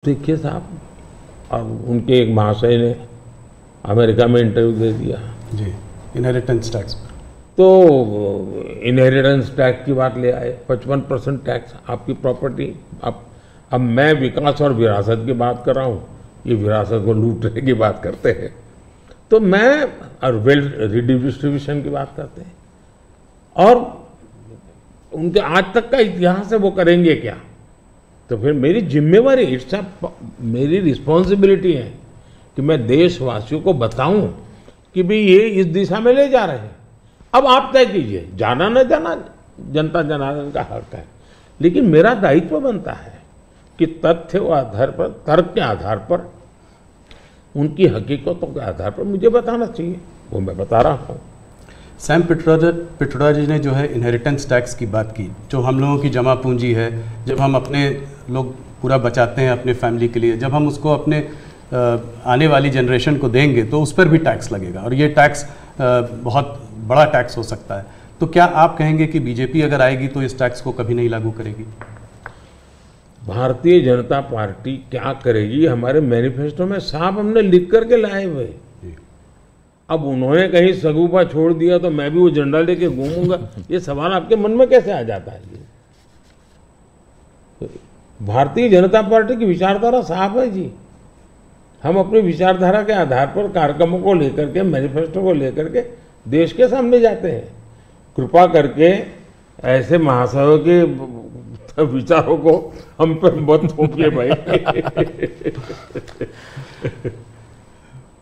देखिए साहब, और उनके एक महाशय ने अमेरिका में इंटरव्यू दे दिया जी, इनहेरिटेंस टैक्स। तो इनहेरिटेंस टैक्स की बात ले आए, 55% टैक्स आपकी प्रॉपर्टी। अब मैं विकास और विरासत की बात कर रहा हूँ, ये विरासत को लूटने की बात करते हैं। तो मैं और वेल्थ रिडिस्ट्रीब्यूशन की बात करते हैं, और उनके आज तक का इतिहास है, वो करेंगे क्या? तो फिर मेरी जिम्मेवारी, मेरी रिस्पॉन्सिबिलिटी है कि मैं देशवासियों को बताऊं कि भाई ये इस दिशा में ले जा रहे हैं। अब आप तय कीजिए, जाना न जाना जनता जनार्दन का हक है, लेकिन मेरा दायित्व बनता है कि तथ्य के आधार पर, तर्क के आधार पर, उनकी हकीकतों के आधार पर मुझे बताना चाहिए, वो मैं बता रहा हूँ। सैम पिट्रोडा जी ने जो है इनहेरिटेंस टैक्स की बात की, जो हम लोगों की जमा पूंजी है, जब हम अपने लोग पूरा बचाते हैं अपने फैमिली के लिए, जब हम उसको अपने आने वाली जनरेशन को देंगे तो उस पर भी टैक्स लगेगा, और ये टैक्स बहुत बड़ा टैक्स हो सकता है। तो क्या आप कहेंगे कि बीजेपी अगर आएगी तो इस टैक्स को कभी नहीं लागू करेगी? भारतीय जनता पार्टी क्या करेगी, हमारे मैनिफेस्टो में साफ हमने लिख करके लाए हुए। अब उन्होंने कहीं सगुफा छोड़ दिया तो मैं भी वो झंडा लेके घूमूंगा, ये सवाल आपके मन में कैसे आ जाता है? भारतीय जनता पार्टी की विचारधारा साफ है जी। हम अपनी विचारधारा के आधार पर कार्यक्रमों को लेकर के, मैनिफेस्टो को लेकर के देश के सामने जाते हैं। कृपा करके ऐसे महाशयों के विचारों को हम पर मत थोपिए भाई।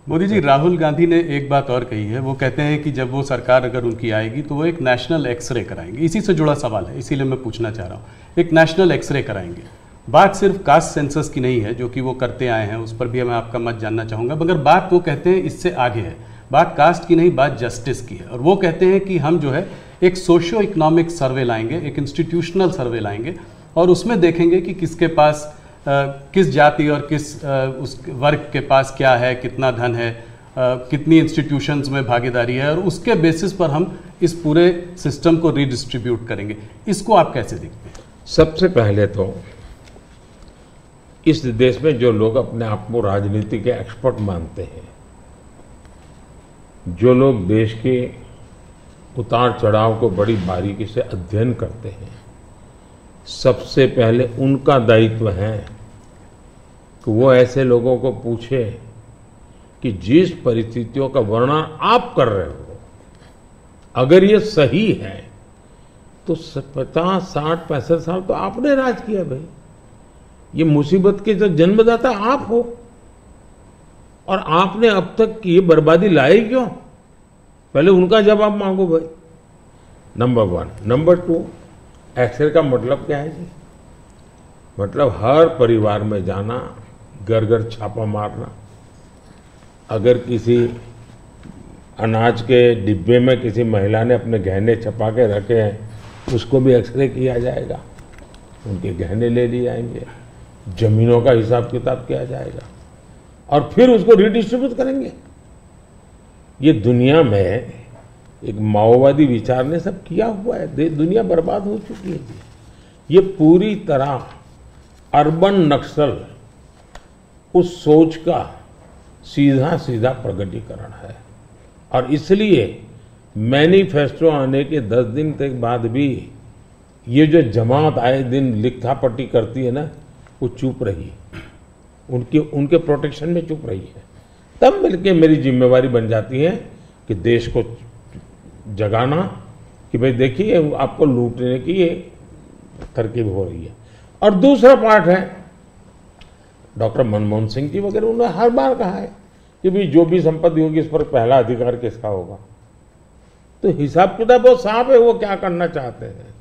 मोदी जी, राहुल गांधी ने एक बात और कही है, वो कहते हैं कि जब वो सरकार अगर उनकी आएगी तो वो एक नेशनल एक्सरे कराएंगे। इसी से जुड़ा सवाल है, इसीलिए मैं पूछना चाह रहा हूँ, एक नेशनल एक्सरे कराएंगे। बात सिर्फ कास्ट सेंसस की नहीं है जो कि वो करते आए हैं, उस पर भी मैं आपका मत जानना चाहूँगा, मगर बात वो कहते हैं इससे आगे है। बात कास्ट की नहीं, बात जस्टिस की है। और वो कहते हैं कि हम जो है एक सोशियो इकोनॉमिक सर्वे लाएंगे, एक इंस्टीट्यूशनल सर्वे लाएंगे, और उसमें देखेंगे कि किसके पास किस जाति और किस उस वर्ग के पास क्या है, कितना धन है, कितनी इंस्टीट्यूशंस में भागीदारी है, और उसके बेसिस पर हम इस पूरे सिस्टम को रीडिस्ट्रीब्यूट करेंगे। इसको आप कैसे देखते हैं? सबसे पहले तो इस देश में जो लोग अपने आप को राजनीति के एक्सपर्ट मानते हैं, जो लोग देश के उतार चढ़ाव को बड़ी बारीकी से अध्ययन करते हैं, सबसे पहले उनका दायित्व है कि वो ऐसे लोगों को पूछे कि जिस परिस्थितियों का वर्णन आप कर रहे हो, अगर ये सही है तो 50, 60, 65 साल तो आपने राज किया भाई। ये मुसीबत के जो जन्मदाता आप हो, और आपने अब तक ये बर्बादी लाई क्यों? पहले उनका जवाब मांगो भाई, नंबर 1। नंबर 2, एक्सरे का मतलब क्या है जी? मतलब हर परिवार में जाना, घर घर छापा मारना, अगर किसी अनाज के डिब्बे में किसी महिला ने अपने गहने छपा के रखे हैं, उसको भी एक्सरे किया जाएगा, उनके गहने ले लिए जाएंगे, जमीनों का हिसाब किताब किया जाएगा, और फिर उसको रिडिस्ट्रीब्यूट करेंगे। ये दुनिया में एक माओवादी विचार ने सब किया हुआ है, दुनिया बर्बाद हो चुकी है। ये पूरी तरह अर्बन नक्सल उस सोच का सीधा सीधा प्रकटीकरण है, और इसलिए मैनिफेस्टो आने के 10 दिन तक बाद भी ये जो जमात आए दिन लिखापट्टी करती है ना, वो चुप रही, उनके प्रोटेक्शन में चुप रही है। तब मिलके मेरी जिम्मेवारी बन जाती है कि देश को जगाना कि भाई देखिए आपको लूटने की ये तरकीब हो रही है। और दूसरा पार्ट है, डॉक्टर मनमोहन सिंह जी वगैरह, उन्होंने हर बार कहा है कि भाई जो भी संपत्ति होगी इस पर पहला अधिकार किसका होगा। तो हिसाब किताब बहुत साफ है, वो क्या करना चाहते हैं।